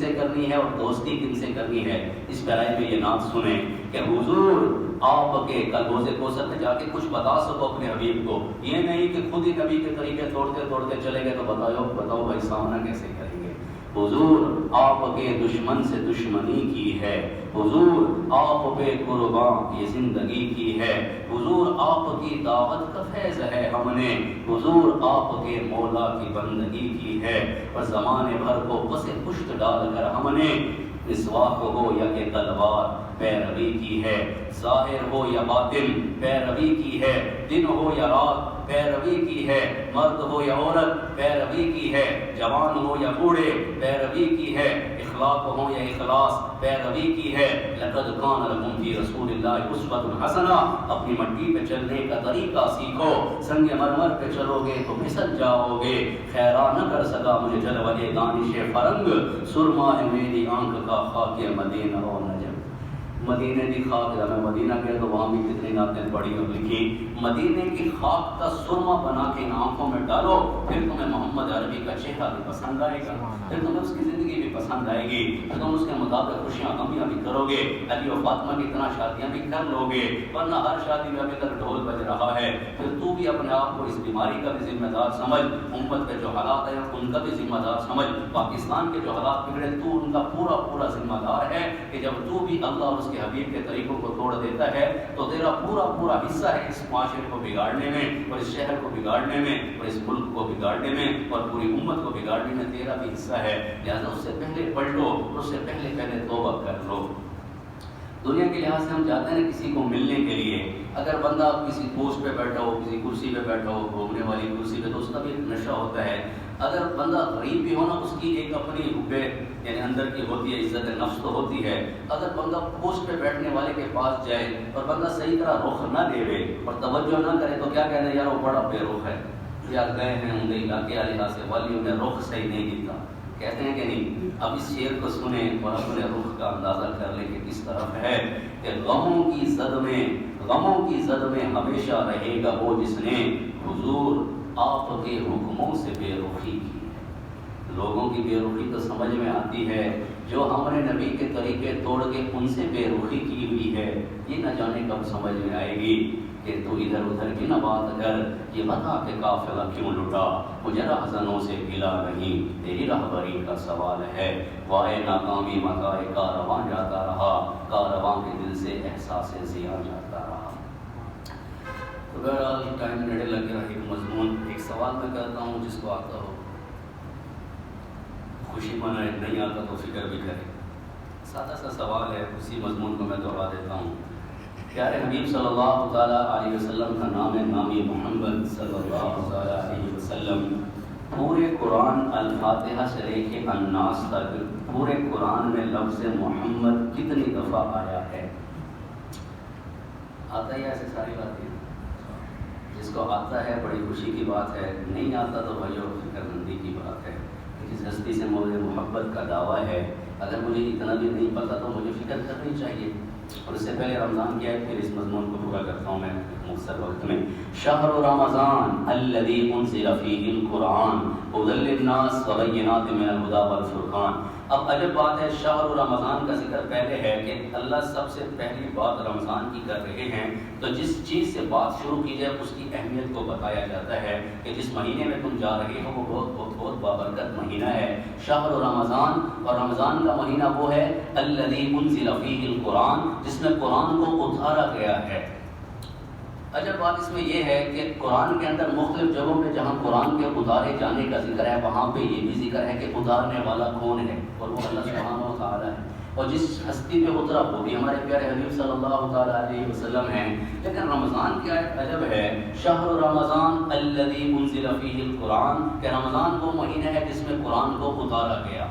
سے کرنی ہے اور دوستی کن سے کرنی ہے، اس پیرائی میں یہ نعت سنیں کہ حضور آپ کے کل روزے کوثر میں جا کے کچھ بتا سکو اپنے حبیب کو، یہ نہیں کہ خود ہی نبی کے طریقے توڑتے چلے گئے تو بتاؤ بھائی سامنا کیسے کریں گے۔ حضور آپ کے دشمن سے دشمنی کی ہے، حضور آپ پہ قربان یہ زندگی کی ہے، حضور آپ کی دعوت کا فیض ہے ہم نے، حضور آپ کے مولا کی بندگی کی ہے، اور زمانے بھر کو پس پشت ڈال کر ہم نے مسواک ہو یا کہ تلوار پیروی کی ہے، ظاہر ہو یا باطن پیروی کی ہے، دن ہو یا رات پیروی کی ہے، مرد ہو یا عورت پیروی کی ہے، جوان ہو یا بوڑھے پیروی کی ہے، اخلاق ہو یا اخلاص پیروی کی ہے۔ لقد کان لکم فی رسول اللہ اسوۃ حسنہ، اپنی مٹی پہ چلنے کا طریقہ سیکھو، سنگ مرمر پہ چلو گے تو پھسل جاؤ گے، خیرا نہ کر سکا مجھے جلوہ دانش فرنگ، سرما ہے میری آنکھ کا خاک مدینہ و نجم۔ مدینے کی خاک، جب میں مدینہ گیا تو وہاں بھی کتنی نعتیں پڑھی اور لکھی، مدینے کی خاک کا سرما بنا کے ان آنکھوں میں ڈالو، پھر تمہیں محمد عربی کا چہرہ بھی پسند آئے گا، پھر تمہیں اس کی زندگی بھی پسند آئے گی، پھر تم اس کے مطابق خوشیاں غمیاں بھی کرو گے، علی و فاطمہ کی طرح شادیاں بھی کر لو گے، ورنہ ہر شادی میں ابھی تک ڈھول بج رہا ہے، پھر تو بھی اپنے آپ کو اس بیماری کا بھی ذمہ دار سمجھ، امت کے جو حالات ہیں ان کا بھی ذمہ دار سمجھ، پاکستان کے جو حالات بگڑے تو ان کا پورا ذمہ دار ہے، کہ جب تو بھی اللہ اور اس کے حبیب کے طریقوں کو توڑ دیتا ہے تو تیرا پورا حصہ ہے اس معاشرے کو بگاڑنے میں، اور اس شہر کو بگاڑنے میں، اور اس ملک کو بگاڑنے میں، اور پوری امت کو بگاڑنے میں تیرا بھی حصہ ہے، لہٰذا اس سے پہلے پلٹو، اس سے پہلے توبہ کر لو۔ دنیا کے لحاظ سے ہم جاتے ہیں کسی کو ملنے کے لیے، اگر بندہ کسی پوسٹ پہ بیٹھا ہو، کسی کرسی پہ بیٹھا ہو، گھومنے والی کرسی پہ، تو اس کا بھی ایک نشہ ہوتا ہے، اگر بندہ غریب بھی ہونا اس کی ایک اپنی حبے یعنی اندر کی ہوتی ہے، عزت نفس تو ہوتی ہے، اگر بندہ پوسٹ پہ بیٹھنے والے کے پاس جائے اور بندہ صحیح طرح رخ نہ دے اور توجہ نہ کرے تو کیا کہتے ہیں یار وہ بڑا بے رخ ہے، یا گئے ہیں ان کے علاقے علیحاظ سے والیوں نے رخ صحیح نہیں دیتا، کہتے ہیں کہ نہیں؟ اب اس شعر کو سنیں اور اپنے رخ کا اندازہ کر لیں کہ کس طرف ہے، کہ غموں کی زد میں ہمیشہ رہے گا وہ جس نے حضور آپ کے حکموں سے بے رخی کی۔ لوگوں کی بے رخی تو سمجھ میں آتی ہے، جو ہم نے نبی کے طریقے توڑ کے ان سے بے رخی کی ہوئی ہے یہ نہ جانے کب سمجھ میں آئے گی، کہ تو ادھر ادھر کی نہ بات کر، یہ بتا کہ قافلہ کیوں لٹا، مجھے رہزنوں سے گلا نہیں، تیری رہبری کا سوال ہے، وائے ناکامی مکائے کارواں جاتا رہا، کارواں کے دل سے احساس زیاں جاتا رہا۔ تو بہرحال ٹائم نیڑے لگ گیا، ایک مضمون ایک سوال میں کرتا ہوں جس کو آتا ہو خوشی منائے، نہیں آتا تو فکر بھی کرے، سادہ سا سوال ہے، اسی مضمون کو میں دوہرا دیتا ہوں۔ پیارے حبیب صلی اللہ تعالیٰ علیہ وسلم کا نام ہے نامی محمد صلی اللہ تعالیٰ علیہ وسلم، پورے قرآن الفاتحہ سے لے کے الناس تک پورے قرآن میں لفظ محمد کتنی دفعہ آیا ہے؟ آتا ہی ایسے ساری باتیں، جس کو آتا ہے بڑی خوشی کی بات ہے، نہیں آتا تو بھائیو فکر مندی کی بات ہے۔ جس ہستی سے مجھے محبت کا دعویٰ ہے، اگر مجھے اتنا بھی نہیں پتا تو مجھے فکر کرنی چاہیے۔ اور اس سے پہلے رمضان کیا ہے، پھر اس مضمون کو پورا کرتا ہوں میں مختصر وقت میں۔ شہر رمضان الذی انزل فیہ القرآن ھدی للناس وبینات من الھدی والفرقان۔ اب عجب بات ہے، شہر رمضان کا ذکر پہلے ہے کہ اللہ سب سے پہلی بات رمضان کی کر رہے ہیں، تو جس چیز سے بات شروع کی جائے اس کی اہمیت کو بتایا جاتا ہے کہ جس مہینے میں تم جا رہے ہو وہ بہت بابرکت مہینہ ہے، شہر رمضان، اور رمضان کا مہینہ وہ ہے الذی انزل فیہ القرآن، جس میں قرآن کو اتارا گیا ہے۔ عجب بات اس میں یہ ہے کہ قرآن کے اندر مختلف جگہوں پہ جہاں قرآن کے اتارے جانے کا ذکر ہے وہاں پہ یہ بھی ذکر ہے کہ اتارنے والا کون ہے، اور وہ اللہ سبحانہ و تعالیٰ ہے، اور جس ہستی پہ اترا وہ بھی ہمارے پیارے حبیب صلی اللہ تعالیٰ علیہ وسلم ہیں۔ لیکن رمضان کی آیت عجب ہے، شہر رمضان الذی انزل فیہ القرآن، کہ رمضان وہ مہینہ ہے جس میں قرآن کو اتارا گیا،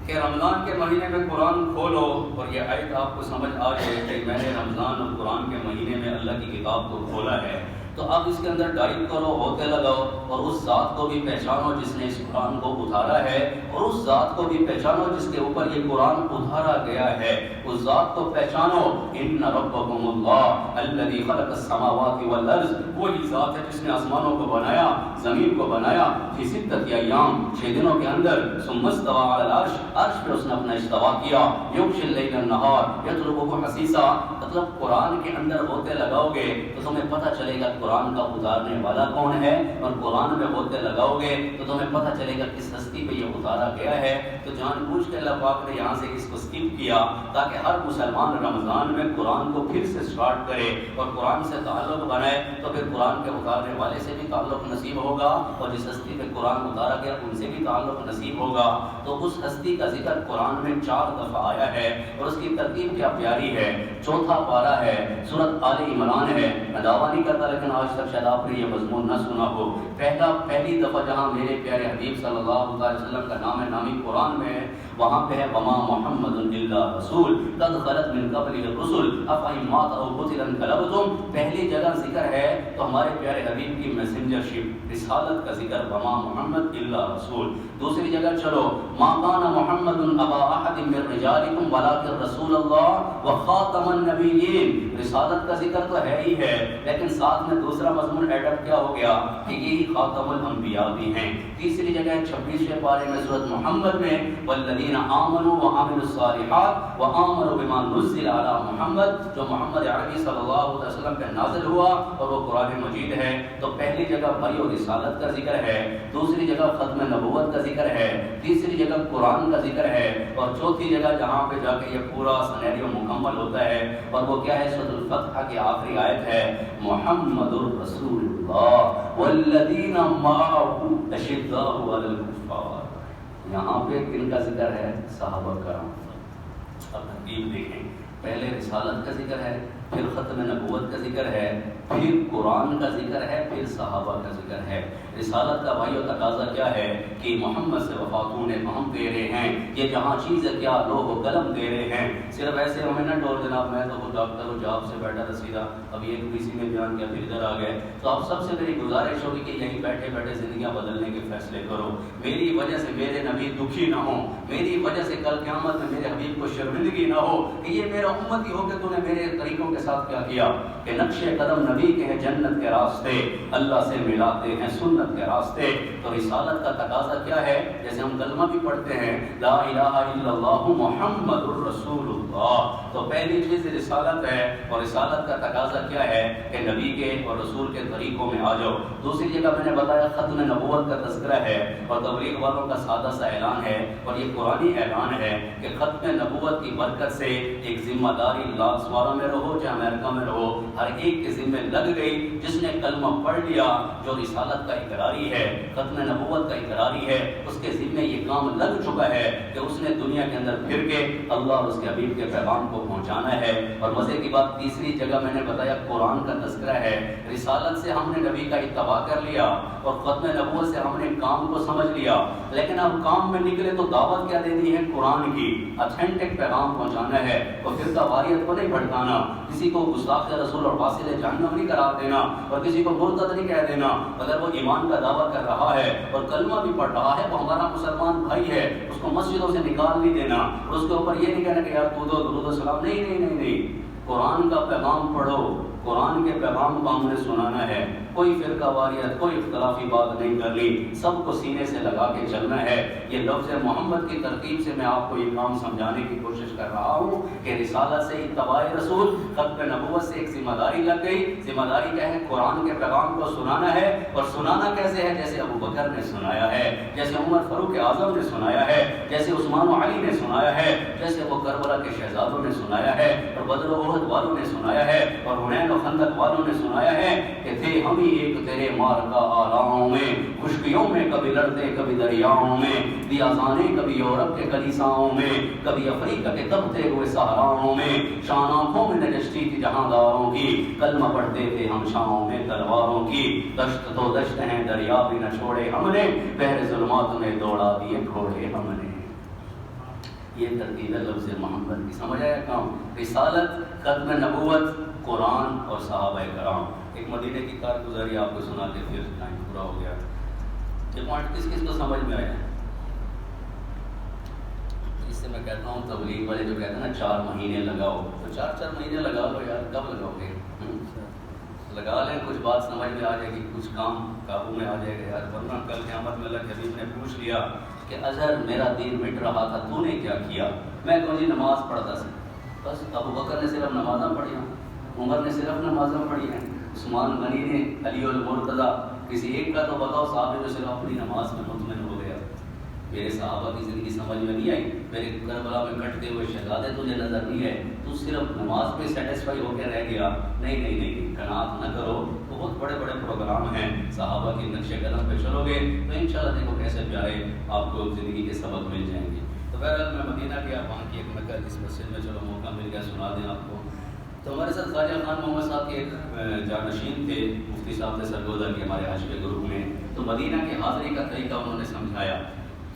کہ رمضان کے مہینے میں قرآن کھولو اور یہ آیت آپ کو سمجھ آ جائے کہ میں نے رمضان اور قرآن کے مہینے میں اللہ کی کتاب کو کھولا ہے، تو اب اس کے اندر ڈائیو کرو، ہوتے لگاؤ، اور اس ذات کو بھی پہچانو جس نے اس قرآن کو اتارا ہے، اور اس ذات کو بھی پہچانو جس کے اوپر یہ قرآن اتارا گیا ہے، اس ذات کو پہچانو۔ ان ربکم اللہ الذی خلق السماوات والارض، وہی ذات ہے جس نے آسمانوں کو بنایا، زمین کو بنایا، فی ستۃ ایام، 6 دنوں کے اندر، ثم استوى علی العرش، عرش پہ اس نے اپنا استوا کیا، یغشی اللیل النہار یطلبہ حثیثا۔ مطلب قرآن کے اندر ہوتے لگاؤ گے تو تمہیں پتہ چلے گا قرآن کا اتارنے والا کون ہے، اور قرآن میں ہوتے لگاؤ گے تو تمہیں پتہ چلے گا کس ہستی پہ یہ اتارا گیا ہے۔ تو جان بوجھ کے اللہ پاک نے یہاں سے اس کو سکپ کیا تاکہ ہر مسلمان رمضان میں قرآن کو پھر سے سٹارٹ کرے اور قرآن سے تعلق بنائے، تو پھر قرآن کے اتارنے والے سے بھی تعلق نصیب ہوگا، اور جس ہستی پہ قرآن اتارا گیا ان سے بھی تعلق نصیب ہوگا۔ تو اس ہستی کا ذکر قرآن میں 4 دفعہ آیا ہے، اور اس کی ترتیب کیا پیاری ہے۔ 4واں پارہ ہے، سورۃ آل عمران ہے۔ میں دعویٰ نہیں کرتا لیکن آج تک شاید آپ نے یہ مضمون نہ سنا ہو۔ پہلی دفعہ جہاں میرے پیارے حبیب صلی اللہ علیہ وسلم کا نام نامی قرآن میں ہے، وہاں پہ ہے وما محمد الا رسول قد خلت من قبلہ الرسل افإن مات او قتل انقلبتم۔ پہلی جگہ ذکر ہے تو ہمارے پیارے حبیب کی میسنجرشپ، رسالت کا ذکر، وما محمد الا رسول۔ دوسری جگہ چلو، ما کان محمد ابا احد من رجالکم ولکن رسول اللہ وخاتم النبیین۔ رسالت کا ذکر تو ہے ہی ہے، لیکن ساتھ میں دوسرا مضمون ایڈ اپ کیا ہو گیا کہ یہی خاتم الانبیاء بھی ہیں۔ تیسری جگہ 26ویں پارے میں سورۃ محمد میں والذین آمنوا وعملوا الصالحات وآمنوا بما نزل علی محمد، جو محمد عربی صلی اللہ علیہ وسلم پہ نازل ہوا اور وہ قرآن مجید ہے۔ تو پہلی جگہ بھائی و رسالت کا ذکر ہے، دوسری جگہ ختم نبوت کا ذکر ہے، تیسری جگہ قرآن کا ذکر ہے، اور چوتھی جگہ جہاں پہ جا کے یہ پورا سینیریو مکمل ہوتا ہے، اور وہ کیا ہے، سورۃ الفتح کی آخری آیت ہے محمد الرسول اللہ والذین معہ اشداء علی الکفار۔ یہاں پہ کن کا ذکر ہے؟ صحابہ کرام۔ اب ترتیب دیکھیں، پہلے رسالت کا ذکر ہے، پھر ختم نبوت کا ذکر ہے، پھر قرآن کا ذکر ہے، پھر صحابہ کا ذکر ہے۔ رسالت کا بھائیو تقاضا کیا ہے کہ محمد سے وفاتوں نے ہم دے رہے ہیں، یہ جہاں چیز ہے کیا لوح و قلم دے رہے ہیں۔ صرف ایسے ہمیں نہ ڈور جناب میں تو وہ ڈاکٹر ہوں جاب سے بیٹھا تھا سیدھا، اب یہ کسی نے بیان کیا پھر ادھر آ گئے۔ تو آپ سب سے میری گزارش ہوگی کہ یہیں بیٹھے بیٹھے زندگیاں بدلنے کے فیصلے کرو، میری وجہ سے میرے نبی دکھی نہ ہوں، میری وجہ سے کل قیامت میں میرے حبیب کو شرمندگی نہ ہو کہ یہ میرا امتی ہو کہ تو نے میرے طریقوں کے ساتھ کیا کیا، کہ نقش قدم نبی کے ہیں جنت کے راستے، اللہ سے ملاتے ہیں سنت کے راستے۔ تو رسالت کا تقاضا کیا ہے؟ جیسے ہم کلمہ بھی پڑھتے ہیں لا الہ الا اللہ محمد الرسول اللہ، تو پہلی چیز رسالت ہے، اور رسالت کا تقاضا کیا ہے کہ نبی کے اور رسول کے طریقوں میں آ جاؤ۔ دوسری جگہ میں نے بتایا ختم نبوت کا تذکرہ ہے، اور تبلیغ والوں کا سادہ سا اعلان ہے، اور یہ قرآنی اعلان ہے کہ ختم نبوت کی برکت سے ایک ذمہ داری لاسوارا میں رہو چاہے امریکہ میں رہو، ہر ایک کے ذمہ لگ گئی جس نے کلمہ پڑھ لیا، جو رسالت کا اقراری ہے، ختم نبوت کا اقراری ہے، اس کے ذمہ یہ کام لگ چکا ہے کہ اس نے دنیا کے اندر پھر کے اللہ اور اس کے حبیب کے پیغام کو پہنچانا ہے۔ اور مزے کی بات تیسری جگہ میں نے بتایا قرآن کا تذکرہ ہے۔ رسالت سے ہم نے نبی کا اتباع کر لیا اور ختم نبوت سے ہم نے کام کو سمجھ لیا، لیکن اب کام میں نکلے تو دعوت کیا دینی ہے؟ قرآن کی اتھینٹک پیغام پہنچانا ہے، اور فرقہ واریت کو نہیں بھڑکانا، کسی کو گستاخ رسول اور واصل جہنم نہیں قرار دینا، اور کسی کو مرتد نہیں کہہ دینا۔ اگر وہ ایمان کا دعویٰ کر رہا ہے اور کلمہ بھی پڑھ رہا ہے وہ ہمارا مسلمان بھائی ہے، اس کو مسجدوں سے نکال نہیں دینا، اور اس کے اوپر یہ نہیں کہنا کہ یار تو دو درود و سلام، نہیں نہیں نہیں نہیں، قرآن کا پیغام پڑھو، قرآن کے پیغام کو ہم نے سنانا ہے، کوئی فرقہ واریت کوئی اختلافی بات نہیں کرنی، سب کو سینے سے لگا کے چلنا ہے۔ یہ لفظ محمد کی ترتیب سے میں آپ کو یہ کام سمجھانے کی کوشش کر رہا ہوں کہ رسالت سے اتباع رسول، ختم نبوت سے ایک ذمہ داری لگ گئی۔ ذمہ داری کیا ہے؟ قرآن کے پیغام کو سنانا ہے، اور سنانا کیسے ہے؟ جیسے ابو بکر نے سنایا ہے، جیسے عمر فاروق اعظم نے سنایا ہے، جیسے عثمان و علی نے سنایا ہے، جیسے وہ کربلا کے شہزادوں نے سنایا ہے، اور بدر و احد والوں نے سنایا ہے، اور حنین و خندق والوں نے سنایا ہے کہ تھے ہم ہی ایک تیرے مارکا آراؤں میں، خشکیوں میں کبھی لڑتے کبھی دریاؤں میں، دیا زانے کبھی یورپ کے کلیساؤں میں، کبھی افریقہ کے تبتے ہوئے صحراؤں میں، شان آنکھوں میں نجشتی تھی جہانداروں کی، کلمہ پڑھتے تھے ہم چھاؤں میں تلواروں کی، دشت تو دشت ہیں دریا بھی نہ چھوڑے ہم نے، بحر ظلمات میں دوڑا دیے گھوڑے ہم نے۔ یہ ترتیب ہے لفظ محمد کی، سمجھ آیا کام؟ رسالت، ختم نبوت، قرآن اور صحابہ کرام۔ ایک مدینے کی کارگزاری آپ کو سنا کے پھر ٹائم پورا ہو گیا. یہ پوائنٹ کس کس کو سمجھ میں آیا؟ اس سے میں کہتا ہوں تبلیغ والے جو کہتے ہیں نا 4 مہینے لگاؤ، تو 4 مہینے لگا لو یار، کب لگاؤ گے؟ لگا لیں، کچھ بات سمجھ میں آ جائے گی، کچھ کام قابو میں آ جائے گا یار. ورنہ کل قیامت میں اللہ کے حبیب نے پوچھ لیا کہ اظہر میرا دین مٹ رہا تھا، تو نے کیا کیا؟ میں کہوں جی نماز پڑھتا سی. بس ابو بکر نے صرف نمازاں پڑھی ہیں، عمر نے صرف نمازاں پڑھی ہیں، عثمان غنی نے، علی المرتضیٰ، کسی ایک کا تو بتاؤ صاحب جو صرف اپنی نماز میں مطمئن ہو گیا. میرے صحابہ کی زندگی سمجھ میں نہیں آئی، میرے کربلا میں کٹتے ہوئے شہزادے تجھے نظر نہیں آئے، تو صرف نماز پہ سیٹسفائی ہو کے رہ گیا. نہیں نہیں نہیں، قناعت نہ کرو. بہت بڑے بڑے پروگرام ہیں، صحابہ کی نقش قدم پہ چلو گے تو انشاءاللہ دیکھو کیسے پیارے آپ کو زندگی کے سبق مل جائیں گے. تو بہرحال میں مدینہ گیا، وہاں کی ایک مکہ اس مسجد میں چلو موقع مل گیا سنا دیں آپ کو. تو ہمارے ساتھ خواجہ خان محمد صاحب کے ایک جانشین تھے، مفتی صاحب تھے سرگودا کے ہمارے حج کے گروپ میں. تو مدینہ کی حاضری کا طریقہ انہوں نے سمجھایا.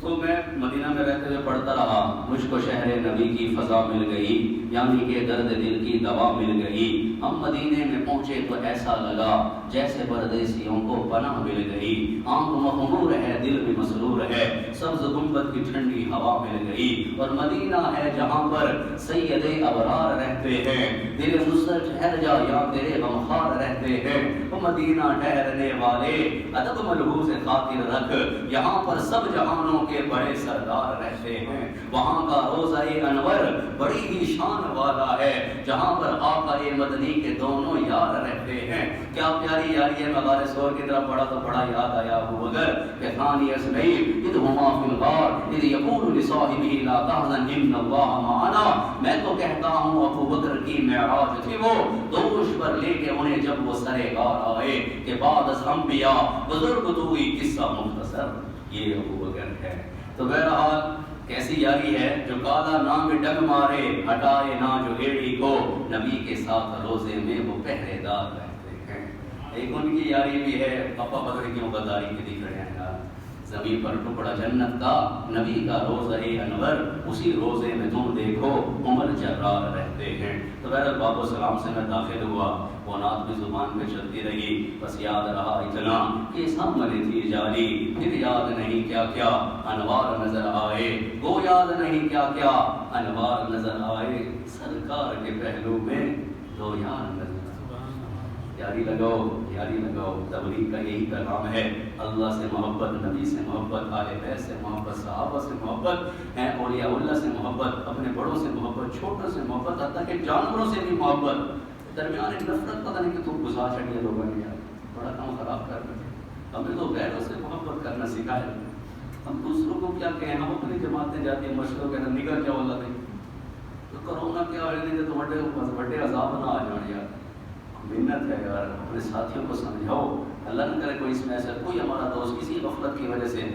تو میں مدینہ میں رہتے ہوئے پڑھتا رہا. مجھ کو شہر نبی کی فضا مل گئی، یعنی کہ درد دل کی دوا مل گئی. ہم مدینے میں پہنچے تو ایسا لگا جیسے پردیسیوں کو پناہ مل گئی. آنکھ مخمور ہے، دل بھی مسرور ہے، سبز گنبد کی ٹھنڈی ہوا مل گئی. اور مدینہ ہے جہاں پر سید ابرار رہتے ہیں. دل مصر ٹھہر جا یا تیرے غمخوار رہتے ہیں. وہ مدینہ ٹھہرنے والے ادب ملحوظ خاطر رکھ، یہاں پر سب جہانوں کے بڑے سردار رہتے ہیں. وہاں کا روضہ انور بڑی ہی شان والا ہے، جہاں پر آقا مدنی کے دونوں یار رہتے ہیں. کیا پیاری یاری ہے. مغار سور کی طرف پڑھا تو بڑا یاد آیا ابو بکر کہ ثانی اسمعین اذ ہما فی الغار اذ یقول لصاحبہ لا تحزن ان اللہ معنا. میں تو کہتا ہوں ابو بکر کی معراج تھی وہ، دوش پر لے کے انہیں جب وہ سرے غار آئے کہ بعد از انبیاء بزرگ تو ہوئی قصہ مختصر. یہ ابو بکر ہے. تو بہرحال کیسی یاری ہے جو کالا نام ڈگ مارے ہٹائے نہ جو ایڑی کو. نبی کے ساتھ روزے میں وہ پہرے دار رہتے ہیں. ایک ان کی یاری بھی ہے. پپا بدر کی غداری کے دکھ رہے ہیں یار. زمین پر ٹکڑا جنت کا، نبی کا روزہ انور، اسی روزے میں تم دیکھو عمر جرار رہتے ہیں. تو بہرحال باب و سلام سے میں داخل ہوا، وہ نعت بھی زبان پہ چلتی رہی. بس یاد رہا اتنا کہ سامنے تھی جاری، پھر یاد نہیں کیا کیا انوار نظر آئے. وہ یاد نہیں کیا کیا انوار نظر آئے. سرکار کے پہلو میں 2 یار نظر. یاری لگاؤ، یاری لگاؤ. تبلیغ کا یہی پیغام ہے. اللہ سے محبت، نبی سے محبت، اہل بیت سے محبت، صحابہ سے محبت، اولیاء اللہ سے محبت، اپنے بڑوں سے محبت، چھوٹوں سے محبت، حتیٰ کہ جانوروں سے بھی محبت. درمیان ایک نفرت پتہ نہیں کہ تم گزار چڑھیے لوگوں نے یار بڑا کام خراب کر رہے ہیں. ہمیں تو غیروں سے محبت کرنا سکھایا. ہم دوسروں کو کیا کہیں، ہم اپنی جماعتیں جاتی ہیں مشوروں کہنا نکل جاؤ اللہ نہیں تو کرونا کیا ہے نہیں تو بڑے عذاب نہ آ جان یار. محنت ہے یار، اپنے ساتھیوں کو سمجھاؤ. اللہ نہ کرے کوئی اس میں ایسا کوئی ہمارا دوست کسی غفلت کی وجہ سے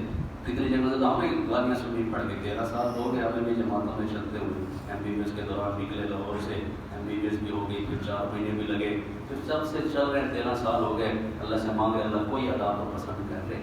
کتنی جگہ سے تو ہمیں گالیاں سننی پڑ گئی. 13 سال ہو گئے ہمیں بھی جماعتوں میں چلتے ہوئے. MBBS کے دوران نکلے لاہور سے، MBBS بھی ہو گئی، پھر 4 مہینے بھی لگے، پھر سب سے چل رہے ہیں. 13 سال ہو گئے. اللہ سے مانگے اللہ کوئی ادا تو پسند کر لے.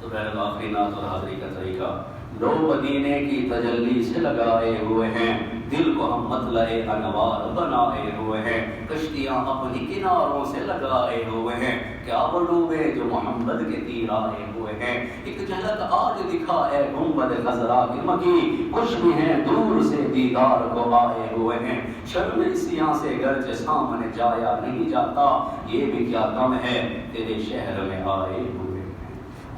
تو بہرحال آخری نعت اور حاضری کا طریقہ. لو مدینے کی تجلی سے لگائے ہوئے ہیں، دل کو ہم مطلع انوار بنائے ہوئے ہیں. کشتیاں اپنی کناروں سے لگائے ہوئے ہیں، کیا وہ ڈوبے جو محمد کے تیر آئے ہوئے ہیں. ایک جھلک آج دکھا ہے گنبد خضرا کی مکی، خوش بھی ہیں دور سے دیدار کو آئے ہوئے ہیں. شرم سیاں سے گرچہ سامنے جایا نہیں جاتا، یہ بھی کیا کم ہے تیرے شہر میں آئے ہوئے.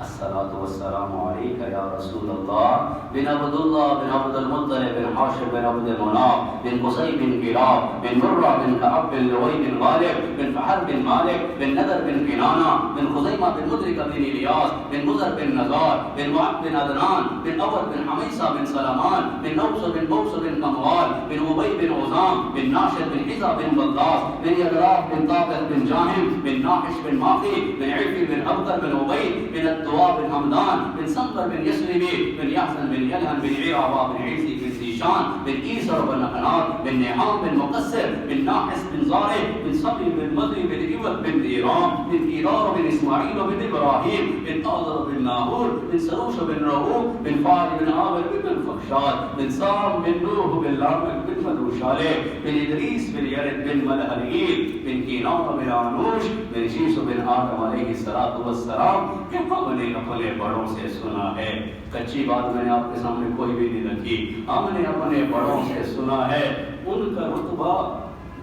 الصلاة والسلام علیک یا رسول اللہ بن عبد اللہ بن عبد المطلب بن حاشم بن عبد مناف بن قصی بن کلاب بن مرہ بن کعب بن لؤی بن غالب بن فحر بن مالک بن نذر بن کنانہ بن خزیمہ بن مدرکہ بن الیاس بن مزر بن نزار بن معد بن عدنان بن اول بن حمیسہ بن سلمان بن نوس بن بوس بن کموال بن عبی بن عظام بن ناشد بن حزہ بن بلداس بن یغراف بن طاقت بن جاہم بن ناحش بن ماقی بن عفی بن ابتر بن عبید بن ثواب بن حمدان بن سنبر بن يسربي بن يحسن بن يلهن بن عراوة بن عيسي بن سيشان بن إيسر بن نقنات بن نعام بن مقصر بن ناحس بن زارع بن صبي بن مضري بن إيوت بن إيرام بن إيرار بن إسماعيل بن إبراهيم بن آذر بن ناهور بن سروش بن رؤوف بن فاعل بن عامر بن فخشاد بن سام بن نوح بن لامك بن مدوشالة بن إدريس بن يرد بن ملهليل بن كينان بن عنوش بن شیش بن آدم علیہ السلام کہ ہم نے اپنے بڑوں سے سنا ہے. کچی بات میں نے آپ کے سامنے کوئی بھی نہیں رکھی. ہم نے اپنے بڑوں سے سنا ہے ان کا رتبہ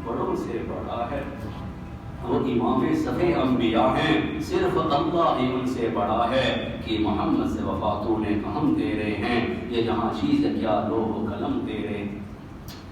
بڑوں سے بڑا ہے. وہ امام صفِ انبیاء ہیں. صرف اللہ ہی ان سے بڑا ہے کہ محمد سے وفاتوں نے ہم تیرے ہیں. یہ جہاں چیز ہے کیا لوہ قلم تیرے.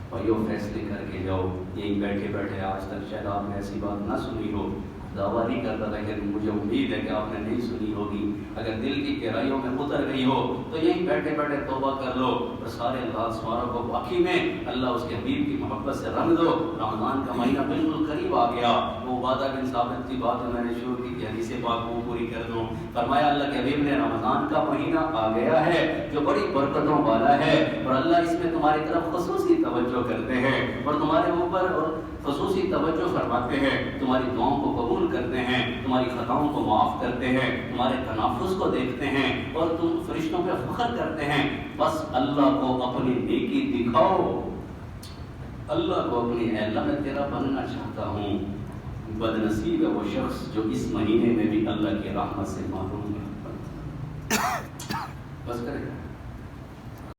بھائیو فیصلے کر کے جاؤ. یہی بیٹھے بیٹھے آج تک شاید آپ نے ایسی بات نہ سنی ہو. دعویٰ نہیں کرتا تھا کہ مجھے امید ہے کہ آپ نے نہیں سنی ہوگی. اگر دل کی گہرائیوں میں اتر گئی ہو تو یہیں بیٹھے بیٹھے توبہ کر لو اور سارے اللہ سواروں کو باقی میں اللہ اس کے حبیب کی محبت سے رنگ دو. رمضان کا مہینہ بالکل قریب آ گیا. وہ عبادہ بن ثابت کی بات جو میں نے شروع کی کہ حدیث پاک وہ پوری کر دوں. فرمایا اللہ کے حبیب نے رمضان کا مہینہ آ گیا ہے جو بڑی برکتوں والا ہے اور اللہ اس میں تمہاری طرف خصوصی توجہ کرتے ہیں اور تمہارے اوپر خصوصی توجہ فرماتے ہیں. تمہاری دعاؤں کو قبول کرتے ہیں, تمہاری خطاؤں کو معاف کرتے ہیں, تمہارے تنافس کو دیکھتے ہیں اور تم فرشتوں پہ فخر کرتے ہیں. بس اللہ کو اپنی نیکی دکھاؤ. اللہ کو اپنی اے اللہ میں تیرا بننا چاہتا ہوں. بد نصیب ہے وہ شخص جو اس مہینے میں بھی اللہ کی رحمت سے محروم ہے. بس کرے